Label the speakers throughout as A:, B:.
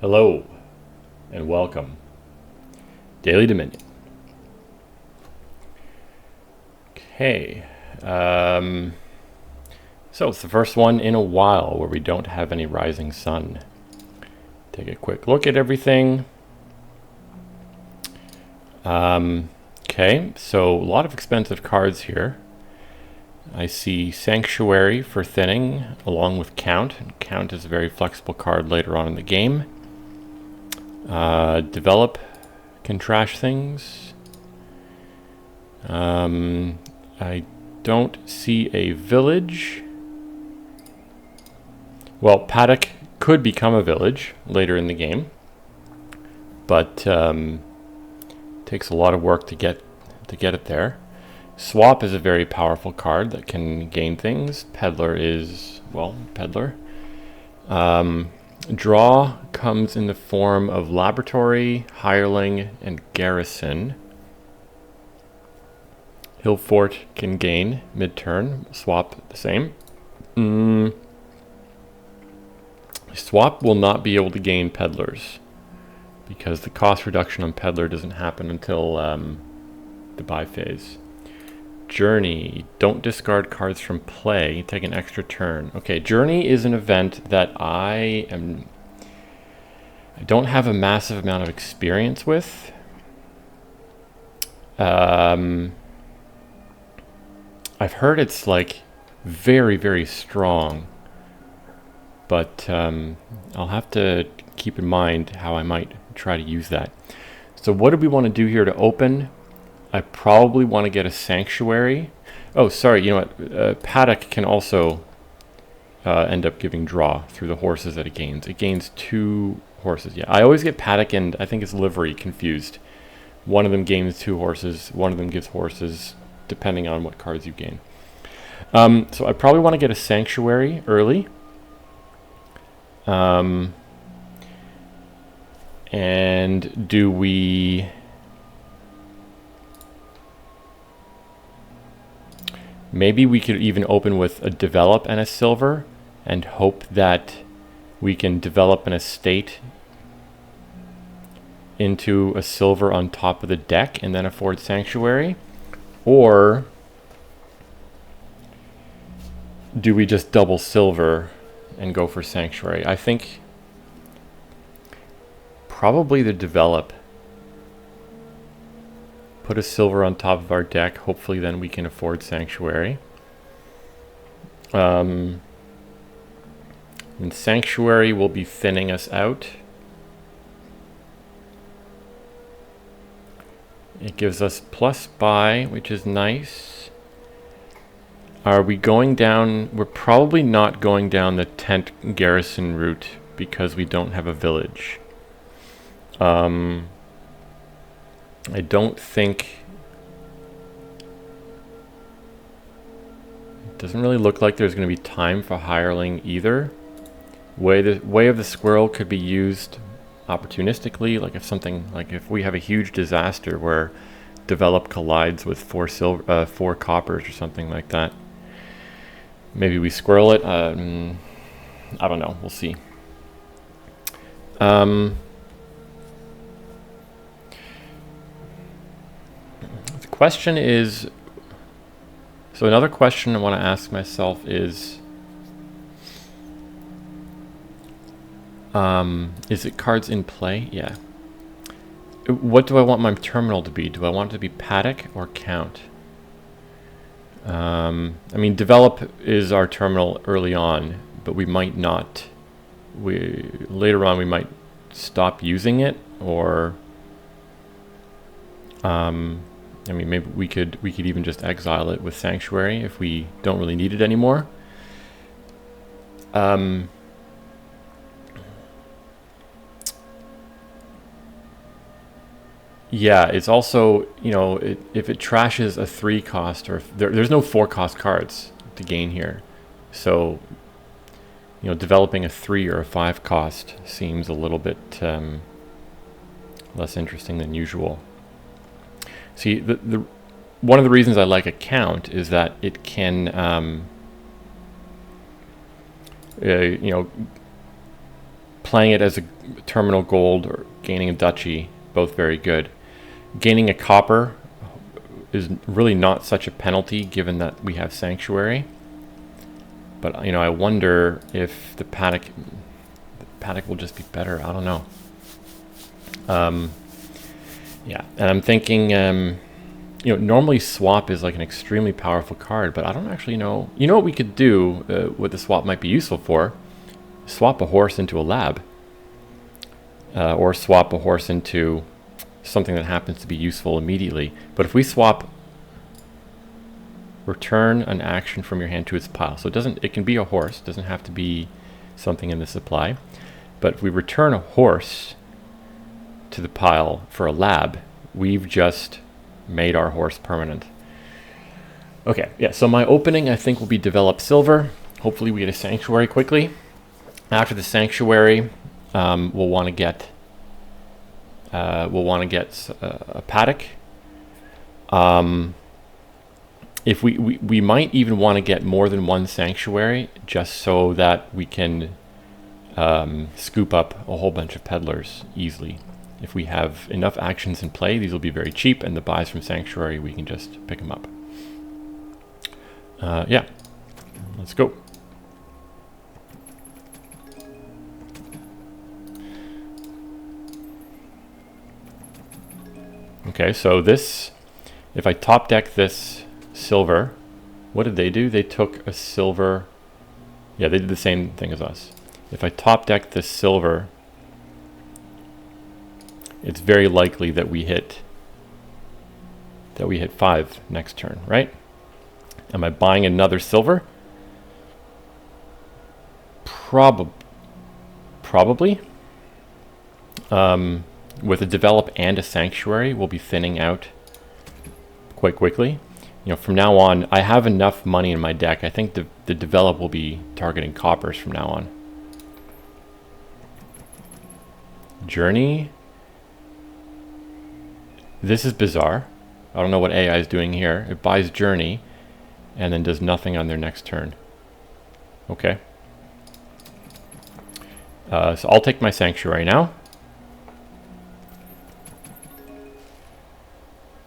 A: Hello and welcome. Daily Dominion. Okay. So it's the first one in a while where we don't have any rising sun. Take a quick look at everything. Okay, so a lot of expensive cards here. I see Sanctuary for thinning along with Count. Count is a very flexible card later on in the game. Develop can trash things. I don't see a village. Well, Paddock could become a village later in the game, but takes a lot of work to get it there. Swap is a very powerful card that can gain things. Peddler is, well, Peddler. Draw comes in the form of Laboratory, Hireling, and Garrison. Hillfort can gain mid-turn. Swap the same. Swap will not be able to gain Peddlers because the cost reduction on Peddler doesn't happen until the buy phase. Journey. Don't discard cards from play. Take an extra turn. Okay, Journey is an event that I don't have a massive amount of experience with. I've heard it's like very, very strong, but I'll have to keep in mind how I might try to use that. So what do we want to do here to open? I probably want to get a Sanctuary. Oh, sorry, you know what? Paddock can also end up giving draw through the horses that it gains. It gains 2 horses. Yeah, I always get Paddock and I think it's Livery confused. One of them gains 2 horses. One of them gives horses, depending on what cards you gain. So I probably want to get a Sanctuary early. And do we... Maybe we could even open with a Develop and a Silver and hope that we can develop an estate into a silver on top of the deck and then afford Sanctuary? Or do we just double silver and go for Sanctuary? I think probably the Develop. Put a silver on top of our deck. Hopefully then we can afford Sanctuary. And Sanctuary will be thinning us out. It gives us plus buy, which is nice. Are we going down? We're probably not going down the tent garrison route because we don't have a village. I don't think... It doesn't really look like there's going to be time for Hireling either. Way of the Squirrel could be used opportunistically, like if we have a huge disaster where Develop collides with 4 coppers or something like that. Maybe we squirrel it. I don't know. We'll see. Question is, so another question I want to ask myself is it cards in play? Yeah. What do I want my terminal to be? Do I want it to be Paddock or Count? I mean, Develop is our terminal early on, but we might not. Later on we might stop using it, or I mean, maybe we could even just exile it with Sanctuary if we don't really need it anymore. Yeah, it's also, you know, if it trashes a 3 cost, or if there's no 4 cost cards to gain here. So, you know, developing a 3 or a 5 cost seems a little bit less interesting than usual. See, one of the reasons I like a Count is that it can, you know, playing it as a terminal gold or gaining a duchy, both very good. Gaining a copper is really not such a penalty given that we have Sanctuary. But, you know, I wonder if the Paddock will just be better. I don't know. Yeah, and I'm thinking, you know, normally swap is like an extremely powerful card, but I don't actually know. You know what we could do, what the swap might be useful for? Swap a horse into a lab. Or swap a horse into something that happens to be useful immediately. But if we swap, return an action from your hand to its pile. So it can be a horse, it doesn't have to be something in the supply. But if we return a horse to the pile for a lab, we've just made our horse permanent. Okay, yeah, so my opening I think will be develop silver. Hopefully we get a Sanctuary quickly. After the Sanctuary, we'll want to get a Paddock. If we might even want to get more than one Sanctuary, just so that we can scoop up a whole bunch of peddlers easily. If we have enough actions in play, these will be very cheap, and the buys from Sanctuary, we can just pick them up. Yeah, let's go. Okay, so this, if I top deck this silver, what did they do? They took a silver. Yeah, they did the same thing as us. If I top deck this silver, it's very likely that we hit 5 next turn, right? Am I buying another silver? Probably. With a develop and a Sanctuary, we'll be thinning out quite quickly. You know, from now on, I have enough money in my deck. I think the develop will be targeting coppers from now on. Journey. This is bizarre. I don't know what AI is doing here. It buys Journey and then does nothing on their next turn. Okay. So I'll take my Sanctuary now.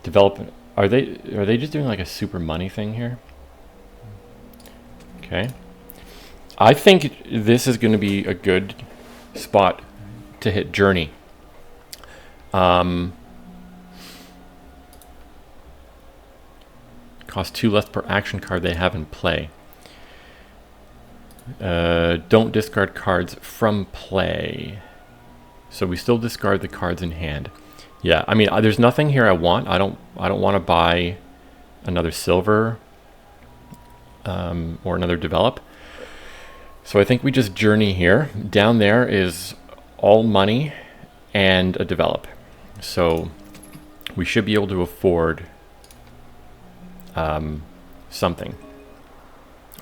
A: Develop. Are they just doing like a super money thing here? Okay. I think this is going to be a good spot to hit Journey. Cost 2 less per action card they have in play. Don't discard cards from play. So we still discard the cards in hand. Yeah, I mean, there's nothing here I want. I don't want to buy another silver or another develop. So I think we just Journey here. Down there is all money and a develop. So we should be able to afford something.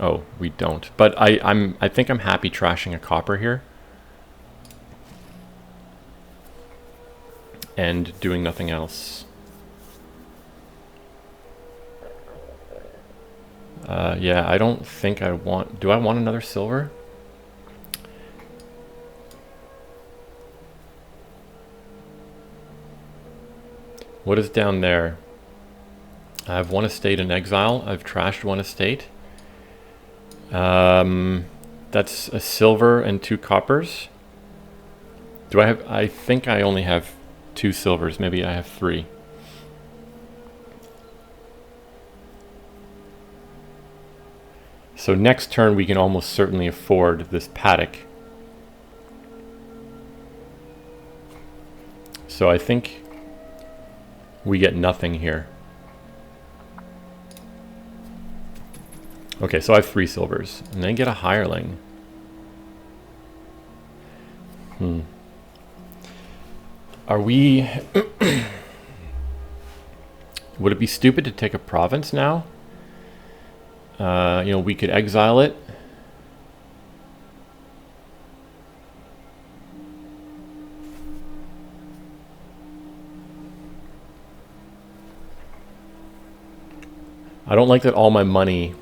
A: Oh, we don't. But I think I'm happy trashing a copper here. And doing nothing else. Yeah, I don't think I want... Do I want another silver? What is down there? I have one estate in exile. I've trashed one estate. That's a silver and 2 coppers. Do I have... I think I only have 2 silvers. Maybe I have 3. So next turn we can almost certainly afford this Paddock. So I think we get nothing here. Okay, so I have 3 silvers. And then get a hireling. Are we... Would it be stupid to take a province now? You know, we could exile it. I don't like that all my money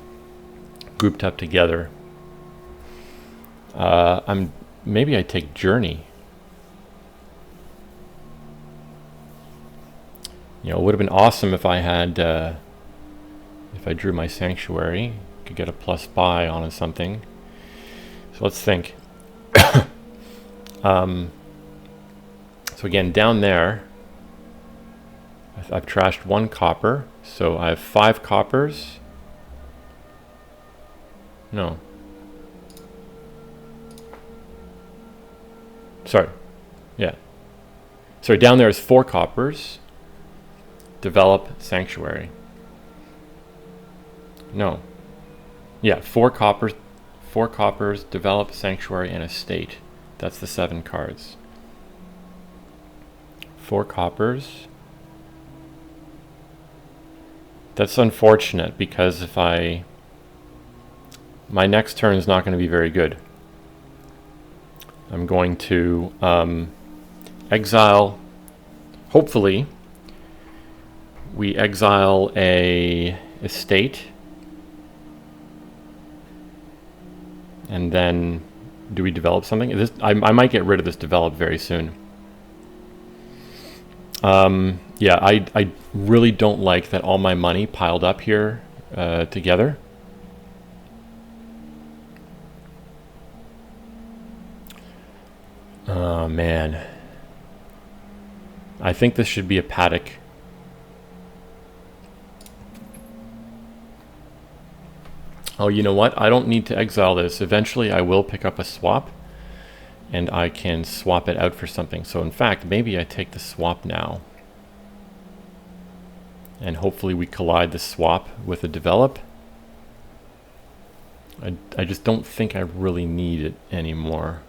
A: grouped up together. I'm maybe I take Journey. You know, it would have been awesome if I had, if I drew my Sanctuary, could get a plus buy on something. So let's think. So again, down there, I've trashed 1 copper, so I have 5 coppers. No. Sorry. Yeah. Sorry, down there is 4 coppers. Develop Sanctuary. No. Yeah, 4 coppers. 4 coppers, develop Sanctuary, and Estate. That's the 7 cards. 4 coppers. That's unfortunate because if my next turn is not going to be very good. I'm going to exile, hopefully, we exile a estate, and then do we develop something? I might get rid of this develop very soon. Yeah, I really don't like that all my money piled up here together. Oh man, I think this should be a paddock. Oh, you know what? I don't need to exile this. Eventually I will pick up a swap and I can swap it out for something. So in fact, maybe I take the swap now. And hopefully we collide the swap with a develop. I just don't think I really need it anymore.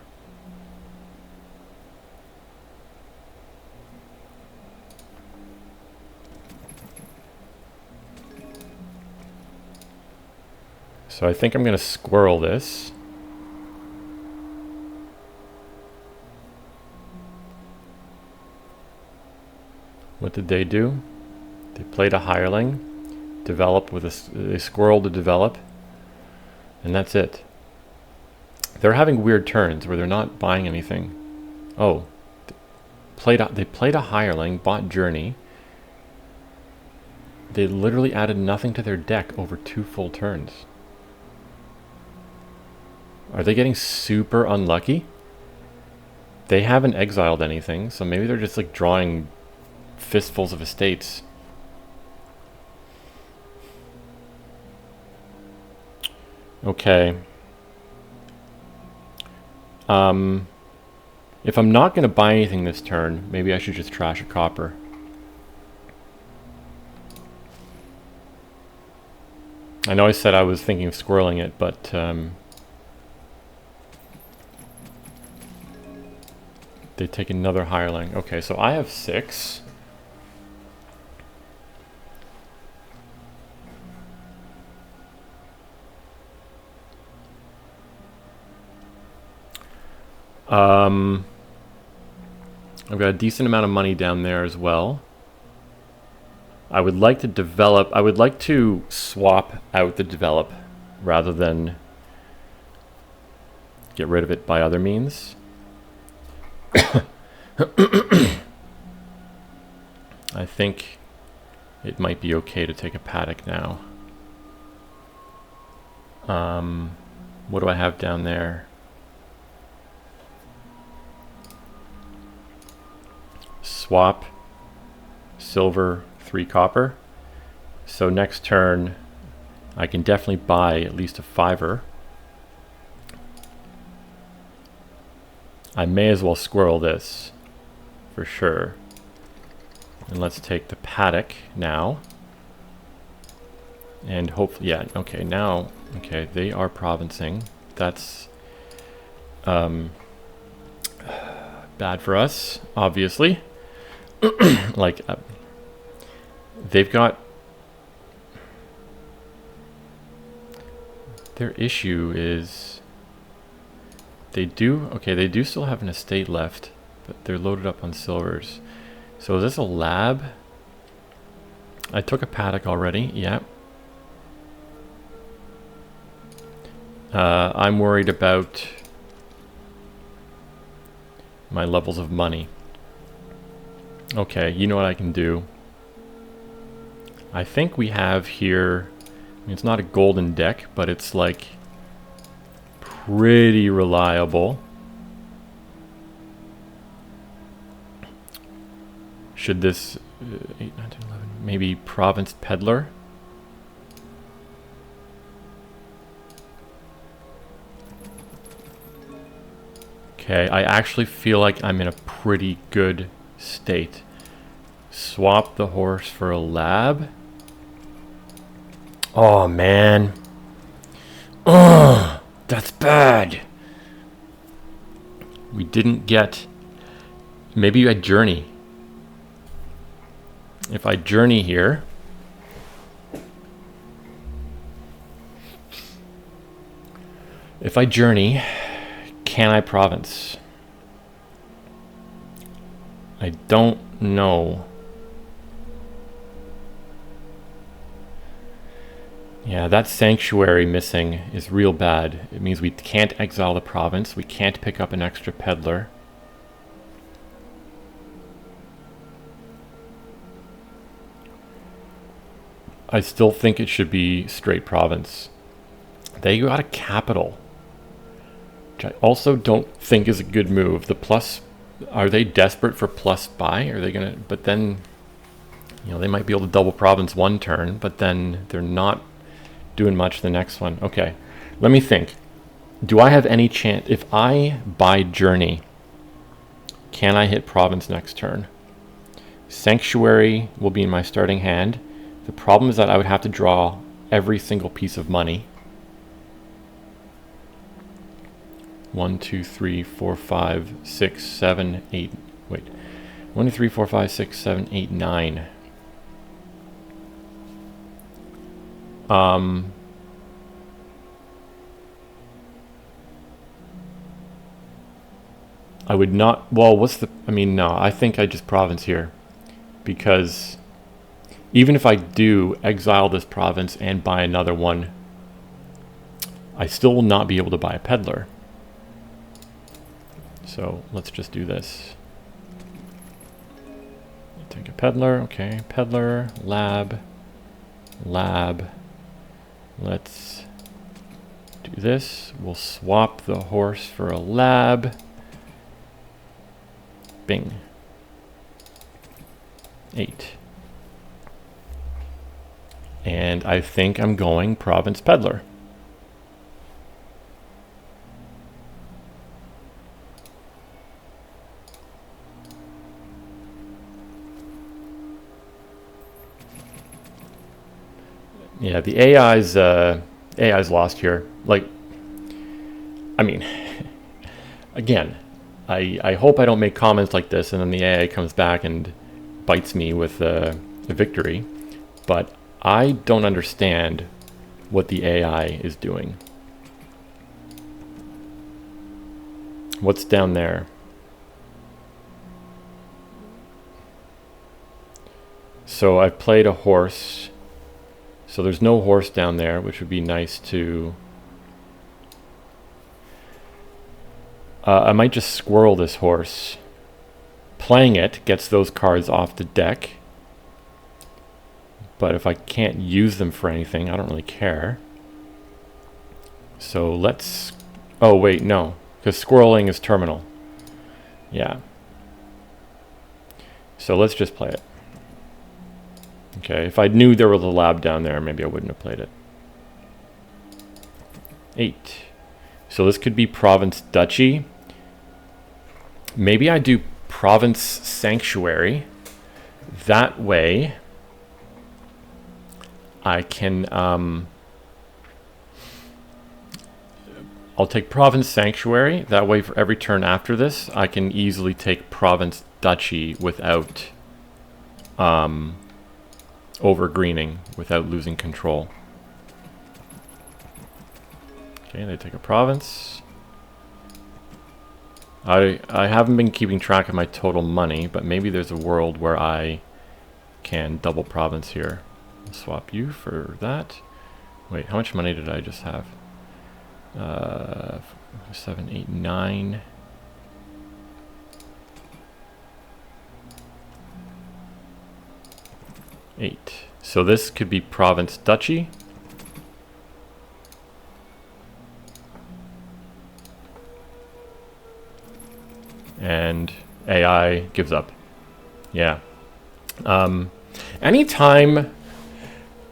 A: So I think I'm going to squirrel this. What did they do? They played a hireling, develop with a squirrel to develop, and that's it. They're having weird turns where they're not buying anything. Oh, they played a hireling, bought Journey. They literally added nothing to their deck over 2 full turns. Are they getting super unlucky? They haven't exiled anything, so maybe they're just like drawing fistfuls of estates. Okay. If I'm not going to buy anything this turn, maybe I should just trash a copper. I know I said I was thinking of squirreling it, but they take another hireling. Okay, so I have 6. I've got a decent amount of money down there as well. I would like to develop, I would like to swap out the develop rather than get rid of it by other means. I think it might be okay to take a paddock now. What do I have down there? Swap, silver, 3 copper. So next turn, I can definitely buy at least a 5er. I may as well squirrel this for sure. And let's take the paddock now. And hopefully, yeah, okay, now, okay, they are provincing. That's bad for us, obviously. Like, they've got... Their issue is... They do... Okay, they do still have an estate left, but they're loaded up on silvers. So is this a lab? I took a paddock already, yeah. I'm worried about my levels of money. Okay, you know what I can do? I think we have here, I mean, it's not a golden deck, but it's like pretty reliable. Should this 8, 9, 10, 11, maybe Province Peddler? Okay, I actually feel like I'm in a pretty good state. Swap the horse for a lab. Oh man. Ugh, that's bad. We didn't get... Maybe I journey. If I journey here... If I journey, can I province? I don't know. Yeah, that sanctuary missing is real bad. It means we can't exile the province. We can't pick up an extra peddler. I still think it should be straight province. They got a capital, which I also don't think is a good move. The plus, are they desperate for plus buy? Are they gonna, but then, you know, they might be able to double province one turn, but then they're not doing much the next one. Okay, let me think. Do I have any chance, if I buy journey, can I hit province next turn? Sanctuary will be in my starting hand. The problem is that I would have to draw every single piece of money. 1, 2, 3, 4, 5, 6, 7, 8. Wait. 1, 2, 3, 4, 5, 6, 7, 8, 9. I would not... Well, what's the... I mean, no. I think I just province here. Because even if I do exile this province and buy another one, I still will not be able to buy a peddler. So let's just do this. Take a peddler. Okay, peddler, lab, lab. Let's do this. We'll swap the horse for a lab. Bing. 8. And I think I'm going province peddler. Yeah, the AI's lost here. Like, I mean, again, I hope I don't make comments like this and then the AI comes back and bites me with a victory. But I don't understand what the AI is doing. What's down there? So I've played a horse. So there's no horse down there, which would be nice to... I might just squirrel this horse. Playing it gets those cards off the deck. But if I can't use them for anything, I don't really care. So let's... Oh, wait, no. Because squirreling is terminal. Yeah. So let's just play it. Okay, if I knew there was a lab down there, maybe I wouldn't have played it. 8. So this could be province duchy. Maybe I do province sanctuary. That way I can I'll take province sanctuary. That way for every turn after this I can easily take province duchy without over-greening, without losing control. Okay, they take a province. I haven't been keeping track of my total money, but maybe there's a world where I can double province here. I'll swap you for that. Wait, how much money did I just have? 7, 8, 9. 8. So this could be province duchy. And AI gives up. Yeah. Anytime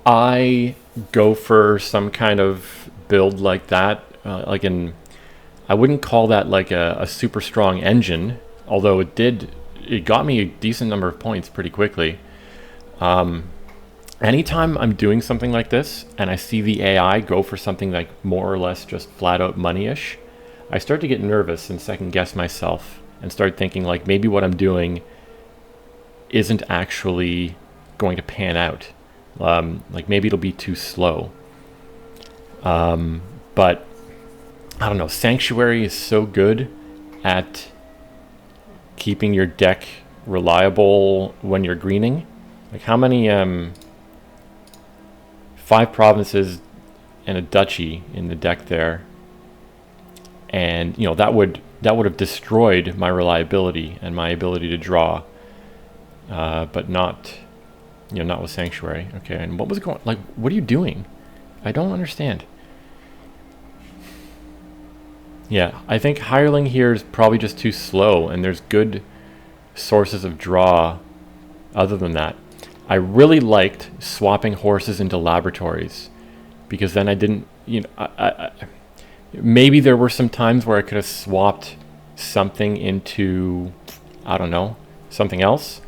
A: I go for some kind of build like that, I wouldn't call that like a super strong engine, although it got me a decent number of points pretty quickly. Anytime I'm doing something like this and I see the AI go for something like more or less just flat out money-ish, I start to get nervous and second guess myself and start thinking like maybe what I'm doing isn't actually going to pan out. Like maybe it'll be too slow. But I don't know, Sanctuary is so good at keeping your deck reliable when you're greening. Like how many 5 provinces and a duchy in the deck there, and that would have destroyed my reliability and my ability to draw, but not not with Sanctuary. Okay, and what are you doing? I don't understand. Yeah, I think Hireling here is probably just too slow, and there's good sources of draw other than that. I really liked swapping horses into laboratories, because then I didn't, maybe there were some times where I could have swapped something into, I don't know, something else.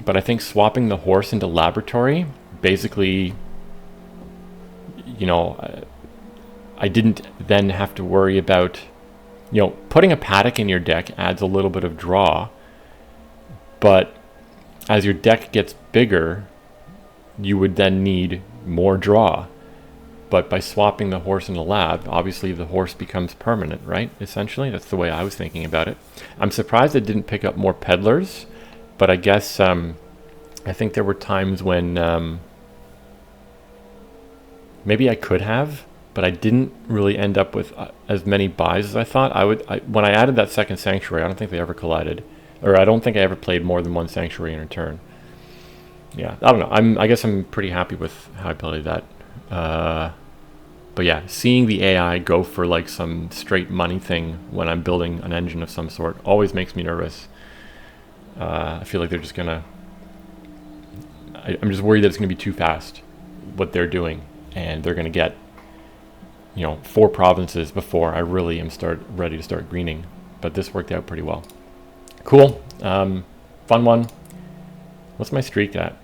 A: But I think swapping the horse into laboratory, basically, I didn't then have to worry about, putting a paddock in your deck adds a little bit of draw, but as your deck gets bigger, you would then need more draw. But by swapping the horse in the lab, obviously the horse becomes permanent, right? Essentially, that's the way I was thinking about it. I'm surprised it didn't pick up more peddlers, but I guess I think there were times when maybe I could have, but I didn't really end up with as many buys as I thought I would. When I added that second Sanctuary, I don't think they ever collided, or I don't think I ever played more than one Sanctuary in a turn. Yeah, I don't know. I guess I'm pretty happy with how I played that. But yeah, seeing the AI go for like some straight money thing when I'm building an engine of some sort always makes me nervous. I feel like they're just gonna. I'm just worried that it's gonna be too fast, what they're doing, and they're gonna get 4 provinces before I really am ready to start greening. But this worked out pretty well. Cool. Fun one. What's my streak at?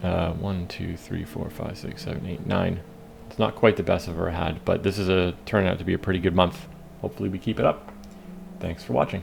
A: 1, 2, 3, 4, 5, 6, 7, 8, 9. It's not quite the best I've ever had, but this is turned out to be a pretty good month. Hopefully we keep it up. Thanks for watching.